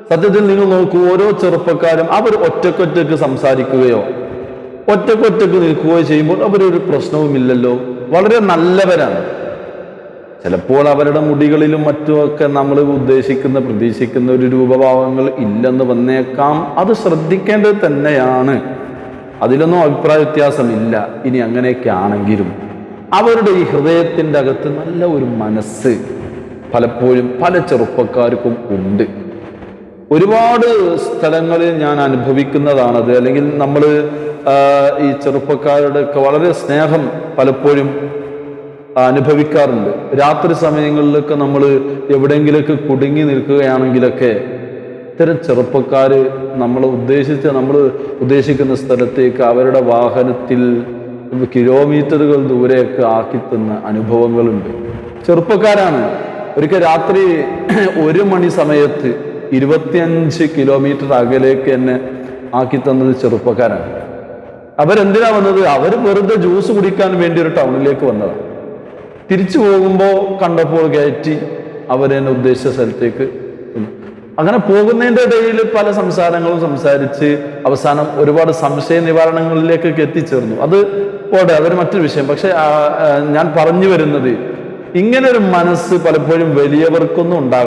സത്യത്തിൽ നിങ്ങൾ നോക്കൂ, ഓരോ ചെറുപ്പക്കാരും അവർ ഒറ്റക്കൊറ്റക്ക് സംസാരിക്കുകയോ ഒറ്റക്കൊറ്റക്ക് നിൽക്കുകയോ ചെയ്യുമ്പോൾ അവരൊരു പ്രശ്നവുമില്ലല്ലോ, വളരെ നല്ലവരാണ്. ചിലപ്പോൾ അവരുടെ മുടികളിലും മറ്റുമൊക്കെ നമ്മൾ പ്രതീക്ഷിക്കുന്ന ഒരു രൂപഭാവങ്ങൾ ഇല്ലെന്ന് വന്നേക്കാം. അത് ശ്രദ്ധിക്കേണ്ടത് തന്നെയാണ്, അതിലൊന്നും അഭിപ്രായ വ്യത്യാസമില്ല. ഇനി അങ്ങനെയൊക്കെ ആണെങ്കിലും അവരുടെ ഈ ഹൃദയത്തിൻ്റെ അകത്ത് നല്ല ഒരു മനസ്സ് പലപ്പോഴും പല ചെറുപ്പക്കാർക്കും ഉണ്ട്. ഒരുപാട് സ്ഥലങ്ങളിൽ ഞാൻ അനുഭവിക്കുന്നതാണത്. അല്ലെങ്കിൽ നമ്മൾ ഈ ചെറുപ്പക്കാരുടെ ഒക്കെ വളരെ സ്നേഹം പലപ്പോഴും അനുഭവിക്കാറുണ്ട്. രാത്രി സമയങ്ങളിലൊക്കെ നമ്മൾ എവിടെയെങ്കിലൊക്കെ കുടുങ്ങി നിൽക്കുകയാണെങ്കിലൊക്കെ ഇത്തരം ചെറുപ്പക്കാർ നമ്മൾ ഉദ്ദേശിക്കുന്ന സ്ഥലത്തേക്ക് അവരുടെ വാഹനത്തിൽ കിലോമീറ്ററുകൾ ദൂരെയൊക്കെ ആക്കി തന്ന അനുഭവങ്ങളുണ്ട്. ചെറുപ്പക്കാരാണ്. ഒരിക്കൽ രാത്രി 1 മണി സമയത്ത് 25 കിലോമീറ്റർ അകലേക്ക് എന്നെ ആക്കി തന്നത് ചെറുപ്പക്കാരാണ്. അവരെന്തിനാ വന്നത്? അവർ വെറുതെ ജ്യൂസ് കുടിക്കാൻ വേണ്ടി ഒരു ടൗണിലേക്ക് വന്നതാണ്. തിരിച്ചു പോകുമ്പോൾ കണ്ടപ്പോൾ കയറ്റി അവരെന്നെ ഉദ്ദേശിച്ച സ്ഥലത്തേക്ക്. അങ്ങനെ പോകുന്നതിൻ്റെ ഇടയിൽ പല സംസാരങ്ങളും സംസാരിച്ച് അവസാനം ഒരുപാട് സംശയ നിവാരണങ്ങളിലേക്കൊക്കെ എത്തിച്ചേർന്നു. അത് പോട്ടെ, അതൊരു മറ്റൊരു വിഷയം. പക്ഷെ ഞാൻ പറഞ്ഞു വരുന്നത്, ഇങ്ങനെ ഒരു മനസ്സ് പലപ്പോഴും വലിയവർക്കൊന്നും ഉണ്ടാകും.